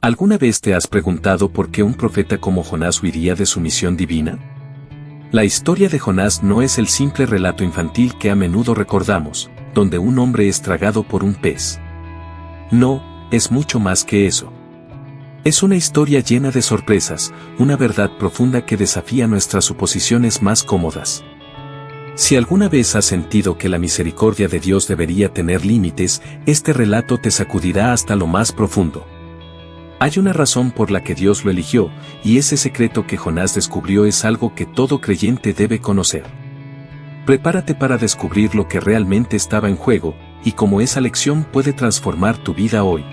¿Alguna vez te has preguntado por qué un profeta como Jonás huiría de su misión divina? La historia de Jonás no es el simple relato infantil que a menudo recordamos, donde un hombre es tragado por un pez. No, es mucho más que eso. Es una historia llena de sorpresas, una verdad profunda que desafía nuestras suposiciones más cómodas. Si alguna vez has sentido que la misericordia de Dios debería tener límites, este relato te sacudirá hasta lo más profundo. Hay una razón por la que Dios lo eligió, y ese secreto que Jonás descubrió es algo que todo creyente debe conocer. Prepárate para descubrir lo que realmente estaba en juego, y cómo esa lección puede transformar tu vida hoy.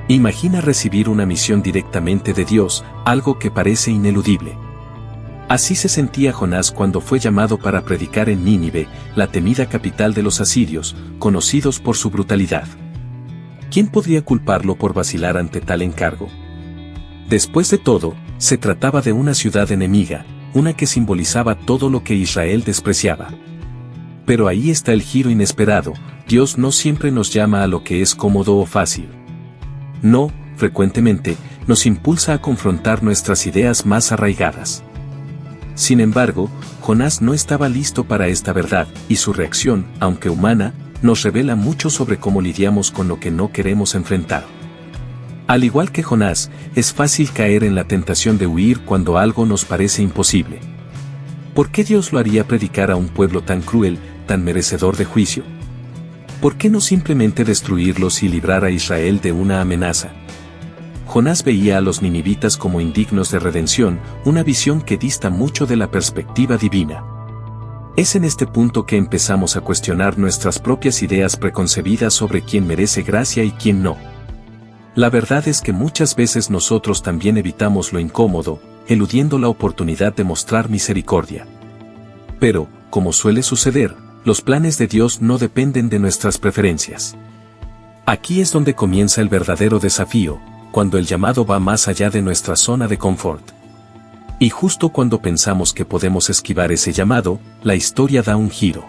Imagina recibir una misión directamente de Dios, algo que parece ineludible. Así se sentía Jonás cuando fue llamado para predicar en Nínive, la temida capital de los asirios, conocidos por su brutalidad. ¿Quién podría culparlo por vacilar ante tal encargo? Después de todo, se trataba de una ciudad enemiga, una que simbolizaba todo lo que Israel despreciaba. Pero ahí está el giro inesperado: Dios no siempre nos llama a lo que es cómodo o fácil. No, frecuentemente, nos impulsa a confrontar nuestras ideas más arraigadas. Sin embargo, Jonás no estaba listo para esta verdad, y su reacción, aunque humana, nos revela mucho sobre cómo lidiamos con lo que no queremos enfrentar. Al igual que Jonás, es fácil caer en la tentación de huir cuando algo nos parece imposible. ¿Por qué Dios lo haría predicar a un pueblo tan cruel, tan merecedor de juicio? ¿Por qué no simplemente destruirlos y librar a Israel de una amenaza? Jonás veía a los ninivitas como indignos de redención, una visión que dista mucho de la perspectiva divina. Es en este punto que empezamos a cuestionar nuestras propias ideas preconcebidas sobre quién merece gracia y quién no. La verdad es que muchas veces nosotros también evitamos lo incómodo, eludiendo la oportunidad de mostrar misericordia. Pero, como suele suceder, los planes de Dios no dependen de nuestras preferencias. Aquí es donde comienza el verdadero desafío, cuando el llamado va más allá de nuestra zona de confort. Y justo cuando pensamos que podemos esquivar ese llamado, la historia da un giro.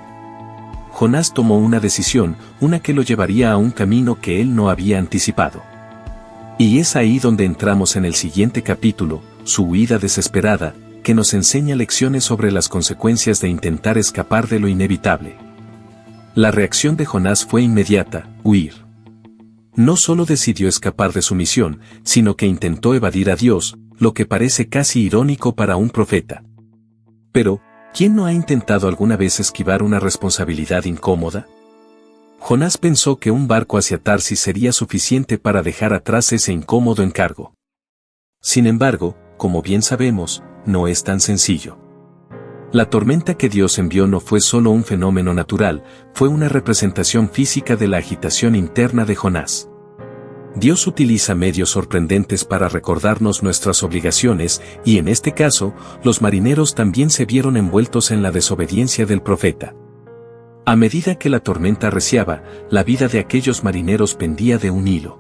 Jonás tomó una decisión, una que lo llevaría a un camino que él no había anticipado. Y es ahí donde entramos en el siguiente capítulo, su huida desesperada, que nos enseña lecciones sobre las consecuencias de intentar escapar de lo inevitable. La reacción de Jonás fue inmediata: huir. No solo decidió escapar de su misión, sino que intentó evadir a Dios, lo que parece casi irónico para un profeta. Pero, ¿quién no ha intentado alguna vez esquivar una responsabilidad incómoda? Jonás pensó que un barco hacia Tarsis sería suficiente para dejar atrás ese incómodo encargo. Sin embargo, como bien sabemos, no es tan sencillo. La tormenta que Dios envió no fue solo un fenómeno natural, fue una representación física de la agitación interna de Jonás. Dios utiliza medios sorprendentes para recordarnos nuestras obligaciones, y en este caso, los marineros también se vieron envueltos en la desobediencia del profeta. A medida que la tormenta arreciaba, la vida de aquellos marineros pendía de un hilo.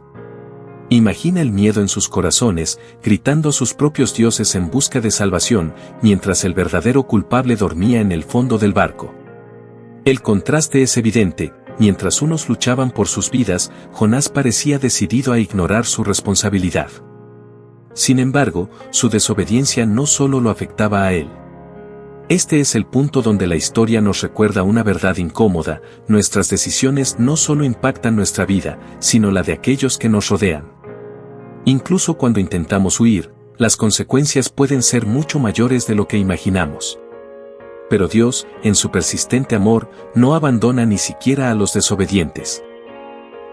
Imagina el miedo en sus corazones, gritando a sus propios dioses en busca de salvación, mientras el verdadero culpable dormía en el fondo del barco. El contraste es evidente: mientras unos luchaban por sus vidas, Jonás parecía decidido a ignorar su responsabilidad. Sin embargo, su desobediencia no solo lo afectaba a él. Este es el punto donde la historia nos recuerda una verdad incómoda: nuestras decisiones no solo impactan nuestra vida, sino la de aquellos que nos rodean. Incluso cuando intentamos huir, las consecuencias pueden ser mucho mayores de lo que imaginamos. Pero Dios, en su persistente amor, no abandona ni siquiera a los desobedientes.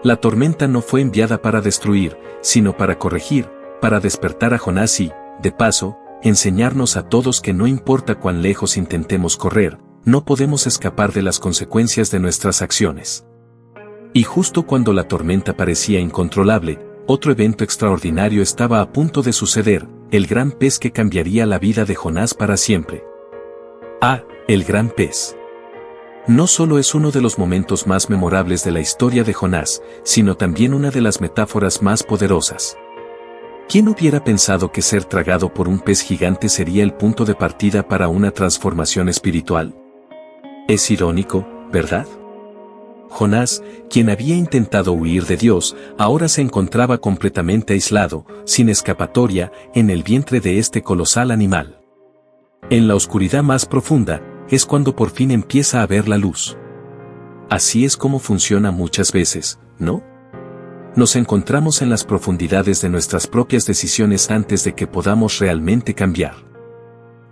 La tormenta no fue enviada para destruir, sino para corregir, para despertar a Jonás y, de paso, enseñarnos a todos que no importa cuán lejos intentemos correr, no podemos escapar de las consecuencias de nuestras acciones. Y justo cuando la tormenta parecía incontrolable, otro evento extraordinario estaba a punto de suceder: el gran pez que cambiaría la vida de Jonás para siempre. El gran pez. No solo es uno de los momentos más memorables de la historia de Jonás, sino también una de las metáforas más poderosas. ¿Quién hubiera pensado que ser tragado por un pez gigante sería el punto de partida para una transformación espiritual? Es irónico, ¿verdad? Jonás, quien había intentado huir de Dios, ahora se encontraba completamente aislado, sin escapatoria, en el vientre de este colosal animal. En la oscuridad más profunda, es cuando por fin empieza a ver la luz. Así es como funciona muchas veces, ¿no? Nos encontramos en las profundidades de nuestras propias decisiones antes de que podamos realmente cambiar.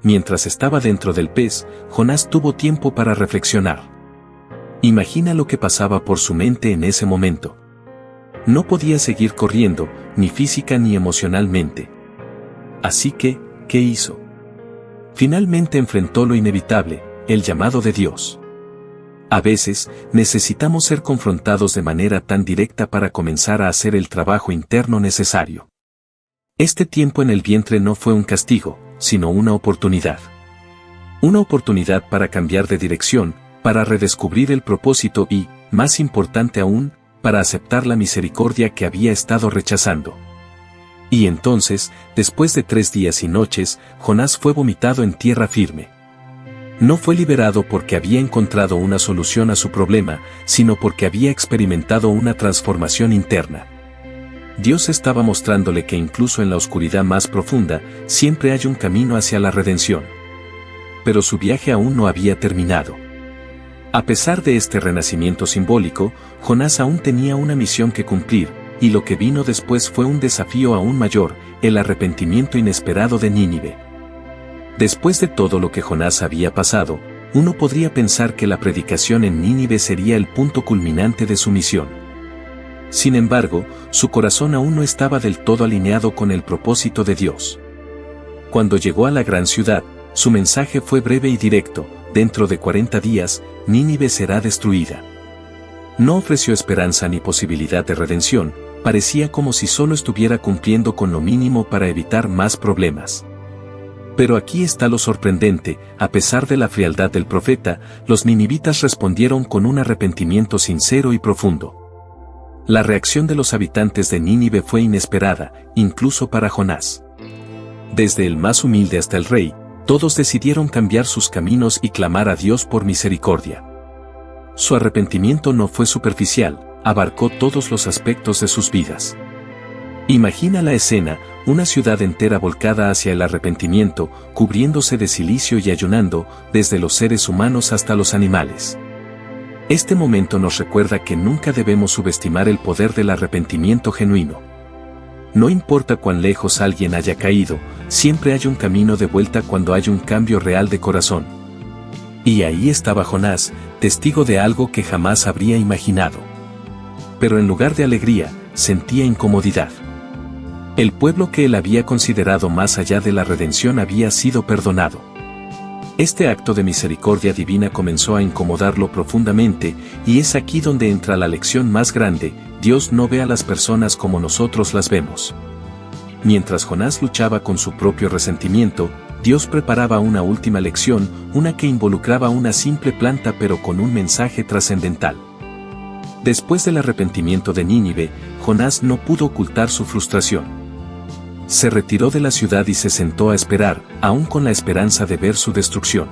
Mientras estaba dentro del pez, Jonás tuvo tiempo para reflexionar. Imagina lo que pasaba por su mente en ese momento. No podía seguir corriendo, ni física ni emocionalmente. Así que, ¿qué hizo? Finalmente enfrentó lo inevitable, el llamado de Dios. A veces, necesitamos ser confrontados de manera tan directa para comenzar a hacer el trabajo interno necesario. Este tiempo en el vientre no fue un castigo, sino una oportunidad. Una oportunidad para cambiar de dirección, para redescubrir el propósito y, más importante aún, para aceptar la misericordia que había estado rechazando. Y entonces, después de 3 días y noches, Jonás fue vomitado en tierra firme. No fue liberado porque había encontrado una solución a su problema, sino porque había experimentado una transformación interna. Dios estaba mostrándole que incluso en la oscuridad más profunda, siempre hay un camino hacia la redención. Pero su viaje aún no había terminado. A pesar de este renacimiento simbólico, Jonás aún tenía una misión que cumplir, y lo que vino después fue un desafío aún mayor, el arrepentimiento inesperado de Nínive. Después de todo lo que Jonás había pasado, uno podría pensar que la predicación en Nínive sería el punto culminante de su misión. Sin embargo, su corazón aún no estaba del todo alineado con el propósito de Dios. Cuando llegó a la gran ciudad, su mensaje fue breve y directo: dentro de 40 días, Nínive será destruida. No ofreció esperanza ni posibilidad de redención, parecía como si solo estuviera cumpliendo con lo mínimo para evitar más problemas. Pero aquí está lo sorprendente: a pesar de la frialdad del profeta, los ninivitas respondieron con un arrepentimiento sincero y profundo. La reacción de los habitantes de Nínive fue inesperada, incluso para Jonás. Desde el más humilde hasta el rey, todos decidieron cambiar sus caminos y clamar a Dios por misericordia. Su arrepentimiento no fue superficial, abarcó todos los aspectos de sus vidas. Imagina la escena: una ciudad entera volcada hacia el arrepentimiento, cubriéndose de cilicio y ayunando, desde los seres humanos hasta los animales. Este momento nos recuerda que nunca debemos subestimar el poder del arrepentimiento genuino. No importa cuán lejos alguien haya caído, siempre hay un camino de vuelta cuando hay un cambio real de corazón. Y ahí estaba Jonás, testigo de algo que jamás habría imaginado. Pero en lugar de alegría, sentía incomodidad. El pueblo que él había considerado más allá de la redención había sido perdonado. Este acto de misericordia divina comenzó a incomodarlo profundamente, y es aquí donde entra la lección más grande: Dios no ve a las personas como nosotros las vemos. Mientras Jonás luchaba con su propio resentimiento, Dios preparaba una última lección, una que involucraba una simple planta pero con un mensaje trascendental. Después del arrepentimiento de Nínive, Jonás no pudo ocultar su frustración. Se retiró de la ciudad y se sentó a esperar, aún con la esperanza de ver su destrucción.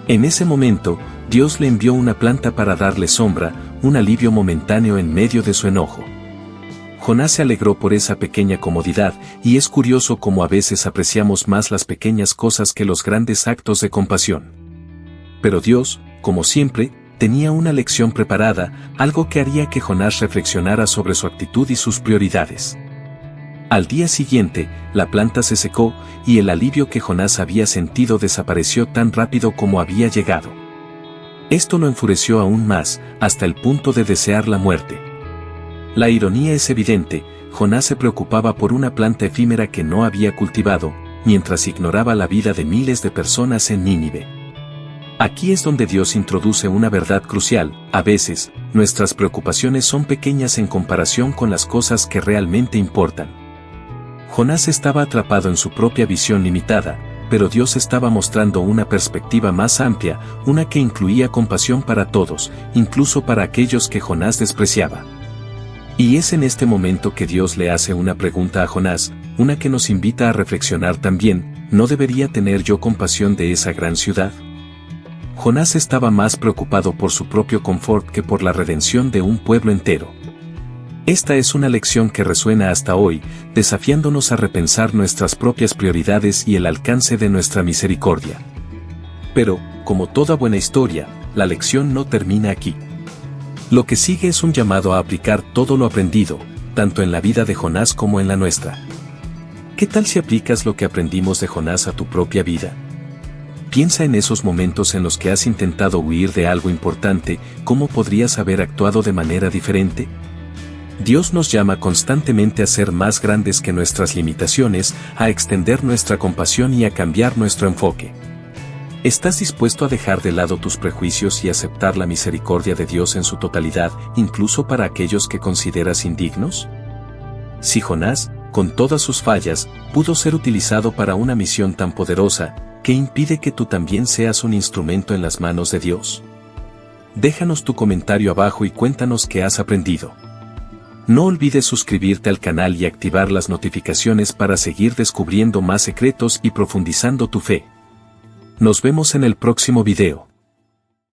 En ese momento, Dios le envió una planta para darle sombra, un alivio momentáneo en medio de su enojo. Jonás se alegró por esa pequeña comodidad, y es curioso cómo a veces apreciamos más las pequeñas cosas que los grandes actos de compasión. Pero Dios, como siempre, tenía una lección preparada, algo que haría que Jonás reflexionara sobre su actitud y sus prioridades. Al día siguiente, la planta se secó, y el alivio que Jonás había sentido desapareció tan rápido como había llegado. Esto lo enfureció aún más, hasta el punto de desear la muerte. La ironía es evidente: Jonás se preocupaba por una planta efímera que no había cultivado, mientras ignoraba la vida de miles de personas en Nínive. Aquí es donde Dios introduce una verdad crucial: a veces, nuestras preocupaciones son pequeñas en comparación con las cosas que realmente importan. Jonás estaba atrapado en su propia visión limitada, pero Dios estaba mostrando una perspectiva más amplia, una que incluía compasión para todos, incluso para aquellos que Jonás despreciaba. Y es en este momento que Dios le hace una pregunta a Jonás, una que nos invita a reflexionar también: ¿no debería tener yo compasión de esa gran ciudad? Jonás estaba más preocupado por su propio confort que por la redención de un pueblo entero. Esta es una lección que resuena hasta hoy, desafiándonos a repensar nuestras propias prioridades y el alcance de nuestra misericordia. Pero, como toda buena historia, la lección no termina aquí. Lo que sigue es un llamado a aplicar todo lo aprendido, tanto en la vida de Jonás como en la nuestra. ¿Qué tal si aplicas lo que aprendimos de Jonás a tu propia vida? Piensa en esos momentos en los que has intentado huir de algo importante, ¿cómo podrías haber actuado de manera diferente? Dios nos llama constantemente a ser más grandes que nuestras limitaciones, a extender nuestra compasión y a cambiar nuestro enfoque. ¿Estás dispuesto a dejar de lado tus prejuicios y aceptar la misericordia de Dios en su totalidad, incluso para aquellos que consideras indignos? Si Jonás, con todas sus fallas, pudo ser utilizado para una misión tan poderosa, ¿qué impide que tú también seas un instrumento en las manos de Dios? Déjanos tu comentario abajo y cuéntanos qué has aprendido. No olvides suscribirte al canal y activar las notificaciones para seguir descubriendo más secretos y profundizando tu fe. Nos vemos en el próximo video.